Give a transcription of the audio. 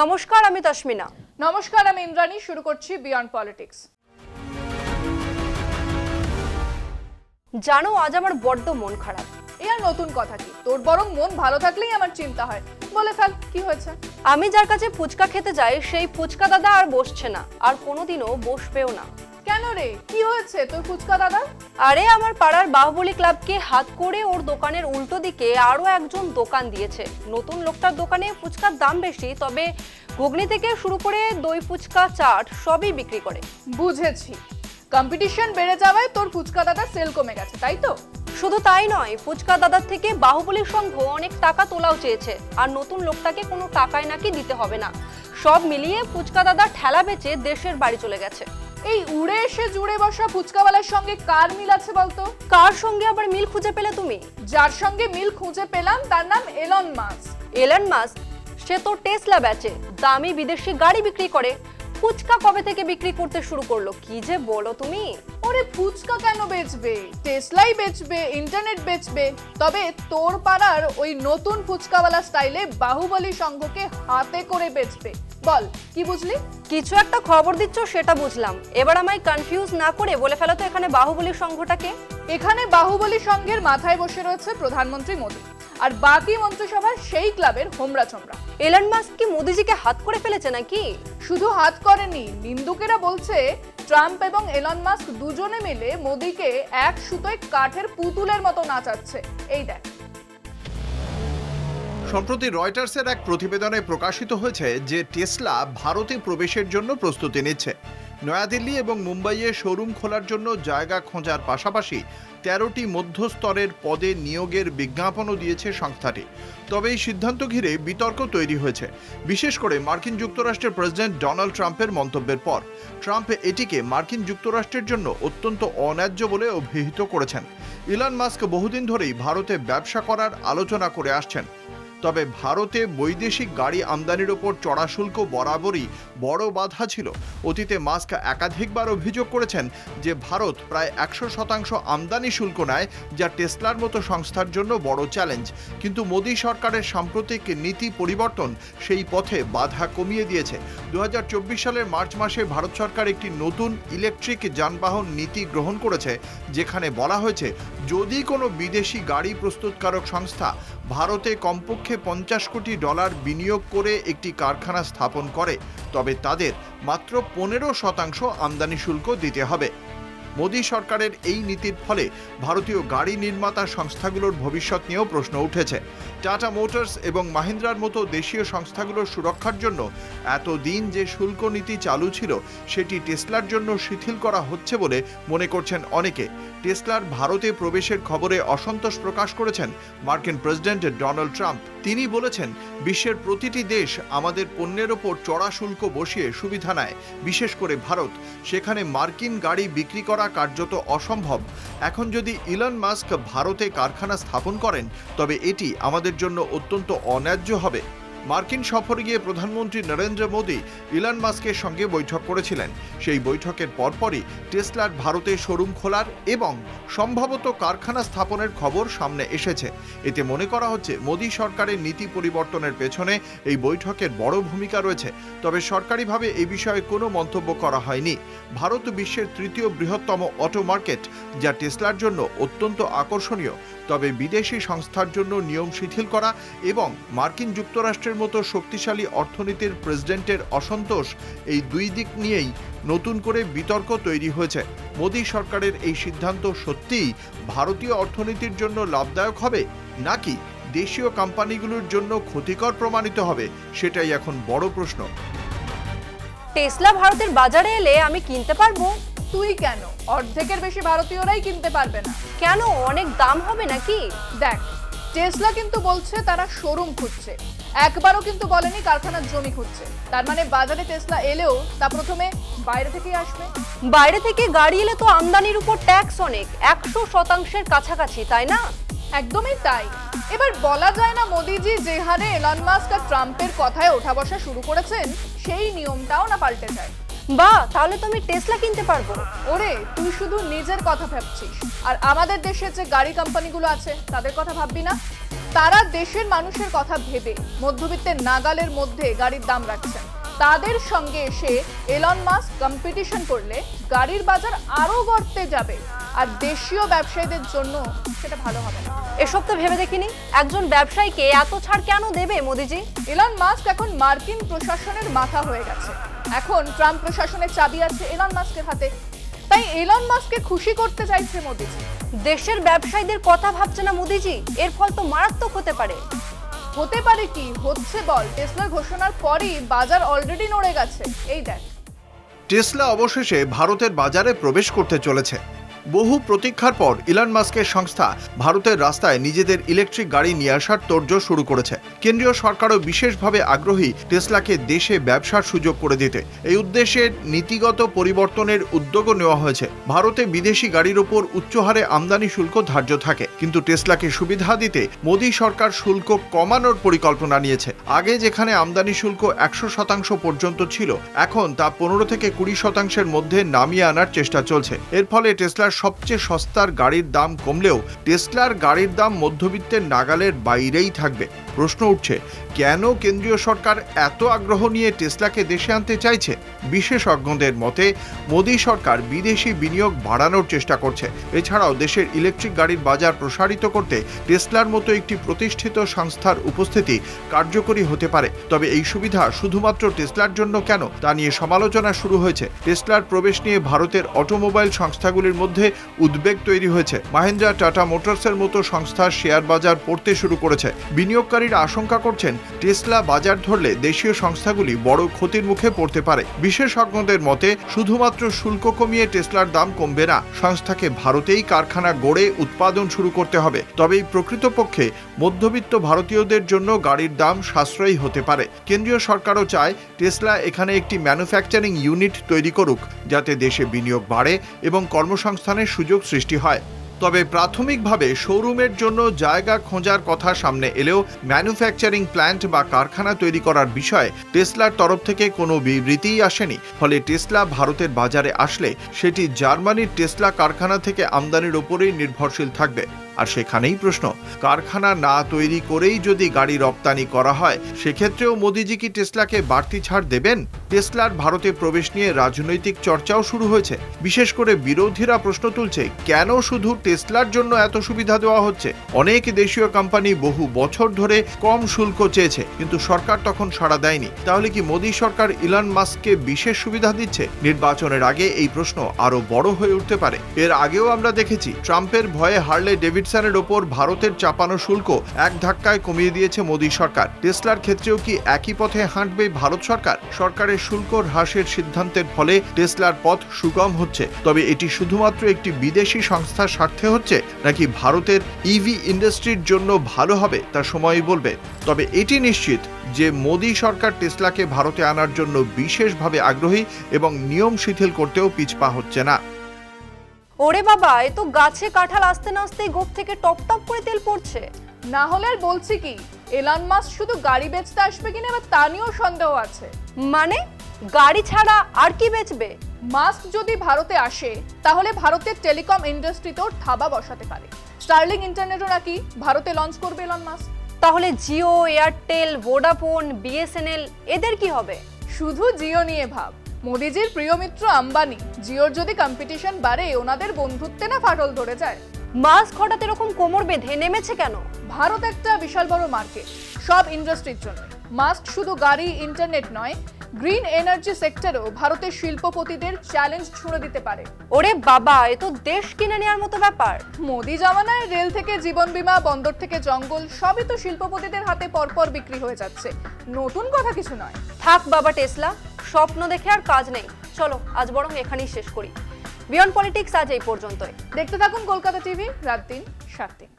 নমস্কার, আমি তস্মিনা। নমস্কার, আমি ইন্দ্রাণী। শুরু করছি বিয়ন্ড পলিটিক্স। জানো, আজ আমার বড্ড মন খারাপ। এই আর নতুন কথা কি? তোর বরং মন ভালো থাকলেই আমার চিন্তা হয়। বলে ফেল, কি হয়েছে? আমি যার কাছে ফুচকা খেতে যাই, সেই ফুচকা দাদা আর বসছে না, আর কোনোদিনও বসবেও না। কেন রে, কি হয়েছে তোর ফুচকা দাদা? আরে, আমার পাড়ার বাহুবলী ক্লাবকে হাত করে ওর দোকানের উল্টো দিকে আরো একজন দোকান দিয়েছে। নতুন লোকটার দোকানে ফুচকার দাম বেশি, তবে ঘুগনি থেকে শুরু করে দই ফুচকা, চাট সবই বিক্রি করে। বুঝেছি, কম্পিটিশন বেড়ে যাওয়ায় তোর ফুচকা দাদা সেল কমে গেছে, তাই তো? শুধু তাই নয়, ফুচকা দাদার থেকে বাহুবলী সংঘ অনেক টাকা তোলাও চেয়েছে, আর নতুন লোকটাকে কোনো টাকায় নাকি দিতে হবে না। সব মিলিয়ে ফুচকা দাদা ঠেলা বেচে দেশের বাড়ি চলে গেছে। এই উড়ে এসে জুড়ে বসা ফুচকাওয়ালার সঙ্গে কার মিল আছে বলতো? কার সঙ্গে আবার মিল খুঁজে পেলে তুমি? যার সঙ্গে মিল খুঁজে পেলাম তার নাম এলন মাস্ক। Elon Musk? সে তো টেসলা বেচে, দামি বিদেশি গাড়ি বিক্রি করে। ফুচকা কবে থেকে বিক্রি করতে শুরু করলো? কি যে বলো তুমি। ওরে, ফুচকা কেন বেচবে? টেসলাই বেচবে, ইন্টারনেট বেচবে। তবে তোর পাড়ার ওই নতুন ফুচকাওয়ালা স্টাইলে বাহুবলী সংঘকে হাতে করে বেচবে। বল, কি বুঝলি? কিছু একটা খবর দিচ্ছ, সেটা বুঝলাম। এবার আমায় কনফিউজ না করে বলে ফেলো তো, এখানে বাহুবলী সংঘটাকে? এখানে বাহুবলী সংঘের মাথায় বসে রয়েছে প্রধানমন্ত্রী মোদী, আর বাকি মন্ত্রিসভা সেই ক্লাবের হোমরা চোমরা। এলন মাস্ক কি মোদিজিকে হাত করে ফেলেছে নাকি? শুধু হাত করেনি, নিন্দুকেরা বলছে ট্রাম্প এবং এলন মাস্ক দুজনে মিলে মোদীকে এক সুতোয় কাঠের পুতুলের মতো নাচাচ্ছে। এই দেখ। সম্প্রতি রয়টার্সের এক প্রতিবেদনে প্রকাশিত হয়েছে যে টেসলা ভারতে প্রবেশের জন্য প্রস্তুতি নিচ্ছে। নয়াদিল্লি এবং মুম্বাইয়ে শোরুম খোলার জন্য জায়গা খোঁজার পাশাপাশি 13টি মধ্যস্তরের পদে নিয়োগের বিজ্ঞাপনও দিয়েছে সংস্থাটি। তবে এই সিদ্ধান্ত ঘিরে বিতর্ক তৈরি হয়েছে, বিশেষ করে মার্কিন যুক্তরাষ্ট্রের প্রেসিডেন্ট ডোনাল্ড ট্রাম্পের মন্তব্যের পর। ট্রাম্প এটিকে মার্কিন যুক্তরাষ্ট্রের জন্য অত্যন্ত অন্যায্য বলে অভিহিত করেছেন। ইলন মাস্ক বহুদিন ধরেই ভারতে ব্যবসা করার আলোচনা করে আসছেন। তবে ভারতে বৈদেশিক গাড়ি আমদানির ওপর চড়া শুল্ক বরাবরই বড় বাধা ছিল। অতীতে মাস্ক একাধিকবার অভিযোগ করেছেন যে ভারত প্রায় 100% আমদানি শুল্ক নেয়, যা টেসলার মতো সংস্থার জন্য বড় চ্যালেঞ্জ। কিন্তু মোদী সরকারের সাম্প্রতিক নীতি পরিবর্তন সেই পথে বাধা কমিয়ে দিয়েছে। 2024 সালের মার্চ মাসে ভারত সরকার একটি নতুন ইলেকট্রিক যানবাহন নীতি গ্রহণ করেছে, যেখানে বলা হয়েছে যদি কোনো বিদেশি গাড়ি প্রস্তুতকারক সংস্থা ভারতে কমপক্ষে $50 কোটি বিনিয়োগ করে একটি কারখানা স্থাপন করে, তবে তাদের মাত্র 15% আমদানি শুল্ক দিতে হবে। মোদী সরকারের এই নীতির ফলে ভারতীয় গাড়ি নির্মাতা সংস্থাগুলোর ভবিষ্যৎ নিয়েও প্রশ্ন উঠেছে। টাটা মোটরস এবং মাহিন্দ্রার মতো দেশীয় সংস্থাগুলোর সুরক্ষার জন্য এতদিন যে শুল্ক নীতি চালু ছিল, সেটি টেসলার জন্য শিথিল করা হচ্ছে বলে মনে করছেন অনেকে। টেসলার ভারতে প্রবেশের খবরে অসন্তোষ প্রকাশ করেছেন মার্কিন প্রেসিডেন্ট ডোনাল্ড ট্রাম্প। তিনি বলেছেন, বিশ্বের প্রতিটি দেশ আমাদের পণ্যের ওপর চড়া শুল্ক বসিয়ে সুবিধা নেয়, বিশেষ করে ভারত। সেখানে মার্কিন গাড়ি বিক্রি করা কার্যত অসম্ভব। এখন যদি ইলন মাস্ক ভারতে কারখানা স্থাপন করেন, তবে এটি আমাদের জন্য অত্যন্ত অন্যায্য হবে। মার্কিন সফরে গিয়ে প্রধানমন্ত্রী নরেন্দ্র মোদী ইলন মাস্কের সঙ্গে বৈঠক করেছিলেন। সেই বৈঠকের পরপরই টেসলার ভারতে শোরুম খোলার এবং সম্ভবত কারখানা স্থাপনের খবর সামনে এসেছে। এতে মনে করা হচ্ছে মোদী সরকারের নীতি পরিবর্তনের পেছনে এই বৈঠকের বড় ভূমিকা রয়েছে। তবে সরকারিভাবে এই বিষয়ে কোনো মন্তব্য করা হয়নি। ভারত বিশ্বের তৃতীয় বৃহত্তম অটো মার্কেট, যা টেসলার জন্য অত্যন্ত আকর্ষণীয়। তবে বিদেশি সংস্থার জন্য নিয়ম শিথিল করা এবং মার্কিন যুক্তরাষ্ট্রের মতো শক্তিশালী অর্থনীতির প্রেসিডেন্টের অসন্তোষ, এই দুই দিক নিয়েই নতুন করে বিতর্ক তৈরি হয়েছে। মোদী সরকারের এই সিদ্ধান্ত সত্যিই ভারতীয় অর্থনীতির জন্য লাভদায়ক হবে, নাকি দেশীয় কোম্পানিগুলোর জন্য ক্ষতিকর প্রমাণিত হবে, সেটাই এখন বড় প্রশ্ন। টেসলা ভারতের বাজারে এলে আমি কিনতে পারবো? তুই কেন? অর্ধেকের বেশি ভারতীয়রাই কিনতে পারবে না। কেন? অনেক দাম হবে নাকি? দেখ, টেসলা কিন্তু বলছে তারা শোরুম খুঁজছে, একবারও কিন্তু বলেনি কারখানার জমি খুঁজছে। তার মানে বাজারে টেসলা এলেও তা প্রথমে বাইরে থেকেই আসবে। বাইরে থেকে গাড়ি এলে তো আমদানির উপর ট্যাক্স অনেক, 100%-এর কাছাকাছি, তাই না? একদমই তাই। এবার বলা যায় না মোদিজি যে হারে এলন মাস্ক আর ট্রাম্পের কথায় ওঠা বসা শুরু করেছেন, সেই নিয়মটাও না পাল্টে যায়। বাহ, তাহলে তো আমি টেসলা কিনতে পারবো। ওরে, তুই শুধু নিজের কথা ভাবছিস, আর আমাদের দেশে যে গাড়ি কোম্পানিগুলো আছে তাদের কথা ভাববি না? তারা দেশের মানুষের কথা ভেবে মধ্যবিত্তের নাগালের মধ্যে গাড়ির দাম রাখছেন। তাদের সঙ্গে এসে এলন মাস্ক কম্পিটিশন করলে গাড়ির বাজার আরো গড়তে যাবে, আর দেশীয় ব্যবসায়ীদের জন্য সেটা ভালো হবে না। এসব তো ভেবে দেখিনি, একজন ব্যবসায়ীকে এত ছাড় কেন দেবে মোদিজি? এলন মাস্ক এখন মার্কিন প্রশাসনের মাথা হয়ে গেছে। এখন ট্রাম্প প্রশাসনের চাবি আছে এলন মাস্কের হাতে, তাই এলন মাস্ককে খুশি করতে চাইছে মোদিজি। দেশের ব্যবসায়ীদের কথা ভাবছে না মোদিজি? এর ফল তো মারাত্মক হতে পারে। হতে পারে কি, হচ্ছে বল। টেসলার ঘোষণার পরই বাজার অলরেডি নড়ে গেছে। এই দেখ, টেসলা অবশেষে ভারতের বাজারে প্রবেশ করতে চলেছে। বহু প্রতীক্ষার পর ইলন মাস্কের সংস্থা ভারতের রাস্তায় নিজেদের ইলেকট্রিক গাড়ি নিয়ে আসার তোড়জোড় শুরু করেছে। কেন্দ্রীয় সরকারও বিশেষভাবে আগ্রহী টেসলাকে দেশে ব্যবসার সুযোগ করে দিতে। এই উদ্দেশ্যে নীতিগত পরিবর্তনের উদ্যোগও নেওয়া হয়েছে। ভারতে বিদেশি গাড়ির ওপর উচ্চ হারে আমদানি শুল্ক ধার্য থাকে, কিন্তু টেসলাকে সুবিধা দিতে মোদী সরকার শুল্ক কমানোর পরিকল্পনা নিয়েছে। আগে যেখানে আমদানি শুল্ক 100% পর্যন্ত ছিল, এখন তা 15 থেকে 20% মধ্যে নামিয়ে আনার চেষ্টা চলছে। এর ফলে টেসলার সবচেয়ে সস্তার গাড়ির দাম কমলেও টেসলার গাড়ির দাম মধ্যবিত্তের নাগালের বাইরেই থাকবে। প্রশ্ন উঠছে, কেন কেন্দ্রীয় সরকার এত আগ্রহ নিয়ে টেসলাকে দেশে আনতে চাইছে? বিশেষজ্ঞদের মতে মোদী সরকার বিদেশি বিনিয়োগ বাড়ানোর চেষ্টা করছে। এছাড়াও দেশের ইলেকট্রিক গাড়ির বাজার প্রসারিত করতে টেসলার মতো একটি প্রতিষ্ঠিত সংস্থার উপস্থিতি কার্যকরী হতে পারে। তবে এই সুবিধা শুধুমাত্র টেসলার জন্য কেন, তা নিয়ে সমালোচনা শুরু হয়েছে। টেসলার প্রবেশ নিয়ে ভারতের অটোমোবাইল সংস্থাগুলির মধ্যে উদ্বেগ তৈরি হয়েছে। মাহিন্দ্রা, টাটা মোটরসের মতো সংস্থার শেয়ার বাজার পড়তে শুরু করেছে। বিনিয়োগকারীরা আশঙ্কা করছেন টেসলা বাজার ধরলে দেশীয় সংস্থাগুলি বড় ক্ষতির মুখে পড়তে পারে। বিশেষজ্ঞদের মতে শুধুমাত্র শুল্ক কমিয়ে টেসলার দাম কমবে না, সংস্থাকে ভারতেই কারখানা গড়ে উৎপাদন শুরু করতে হবে। তবেই প্রকৃতপক্ষে মধ্যবিত্ত ভারতীয়দের জন্য গাড়ির দাম সাশ্রয়ী হতে পারে। কেন্দ্রীয় সরকারও চায় টেসলা এখানে একটি ম্যানুফ্যাকচারিং ইউনিট তৈরি করুক, যাতে দেশে বিনিয়োগ বাড়ে এবং কর্মসংস্থানের সুযোগ সৃষ্টি হয়। তবে প্রাথমিকভাবে শোরুমের জন্য জায়গা খোঁজার কথা সামনে এলেও ম্যানুফ্যাকচারিং প্ল্যান্ট বা কারখানা তৈরি করার বিষয়ে টেসলার তরফ থেকে কোনো বিবৃতিই আসেনি। ফলে টেসলা ভারতের বাজারে আসলে সেটি জার্মানির টেসলা কারখানা থেকে আমদানির ওপরেই নির্ভরশীল থাকবে। আর সেখানেই প্রশ্ন, কারখানা না তৈরি করেই যদি গাড়ি রপ্তানি করা হয়, সেক্ষেত্রেও মোদিজি কি টেসলাকে বাড়তি ছাড় দেবেন? টেসলার ভারতে প্রবেশ নিয়ে রাজনৈতিক চর্চাও শুরু হয়েছে। বিশেষ করে বিরোধীরা প্রশ্ন তুলছে, কেন শুধু টেসলার জন্য এত সুবিধা দেওয়া হচ্ছে? অনেক দেশীয় কোম্পানি বহু বছর ধরে কম শুল্ক চেয়েছে, কিন্তু সরকার তখন সাড়া দেয়নি। তাহলে কি মোদী সরকার ইলন মাস্ককে বিশেষ সুবিধা দিচ্ছে? নির্বাচনের আগে এই প্রশ্ন আরো বড় হয়ে উঠতে পারে। এর আগেও আমরা দেখেছি ট্রাম্পের ভয়ে হার্লে ডেভিডসনের ওপর ভারতের চাপানো শুল্ক এক ধাক্কায় কমিয়ে দিয়েছে মোদী সরকার। টেসলার ক্ষেত্রেও কি একই পথে হাঁটবে ভারত সরকার? সরকারের শুল্ক হ্রাসের সিদ্ধান্তের ফলে টেসলার পথ সুগম হচ্ছে। তবে এটি শুধুমাত্র একটি বিদেশি সংস্থার স্বার্থে হচ্ছে, নাকি ভারতের ইভি ইন্ডাস্ট্রির জন্য ভালো হবে, তা সময়ই বলবে। তবে এটি নিশ্চিত যে মোদী সরকার টেসলাকে ভারতে আনার জন্য বিশেষভাবে আগ্রহী এবং নিয়ম শিথিল করতেও পিছপা হচ্ছে না। ওরে বাবা, এ তো গাছে কাঁঠাল আসতে না আসতেই গোপ থেকে টপ টপ করে তেল পড়ছে। না হলে আর বলছি কি, এলন মাস্ক শুধু গাড়ি বেচতে আসবে কিনা এবার তা নিয়েও সন্দেহ আছে। মানে গাড়ি ছাড়া আর কি বেচবে? মাস্ক যদি ভারতে আসে তাহলে ভারতের টেলিকম ইন্ডাস্ট্রিতেও থাবা বসাতে পারে। স্টারলিং ইন্টারনেটও নাকি ভারতে লঞ্চ করবে এলন মাস্ক। তাহলে জিও, এয়ারটেল, ভোডাফোন, বিএসএনএল এদের কি হবে? শুধু জিও নিয়ে ভাব, মোদিজির প্রিয় মিত্র আম্বানি, জিওর যদি কম্পিটিশন বাড়ে ওনাদের বন্ধুত্বে না ফাটল ধরে যায়। মাস্ক হঠাৎ এরকম কোমর বেঁধে নেমেছে কেন? ভারত একটা বিশাল বড় মার্কেট সব ইন্ডাস্ট্রির জন্য। মাস্ক শুধু গাড়ি, ইন্টারনেট নয়, গ্রিন এনার্জি সেক্টরেও ভারতের শিল্পপতিদের চ্যালেঞ্জ ছুঁড়ে দিতে পারে। ওরে বাবা, এ তো দেশ কিনে নেওয়ার মতো ব্যাপার। মোদি জামানায় রেল থেকে জীবন বীমা, বন্দর থেকে জঙ্গল, সবই তো শিল্পপতিদের হাতে পরপর বিক্রি হয়ে যাচ্ছে। নতুন কথা কিছু নয়। থাক বাবা টেসলা, স্বপ্ন দেখে আর কাজ নেই। চলো আজ বরং এখানেই শেষ করি। বিয়ন্ড পলিটিক্স আজ এই পর্যন্তই। দেখতে থাকুন কলকাতা টিভি, রাত দিন 7 দিন।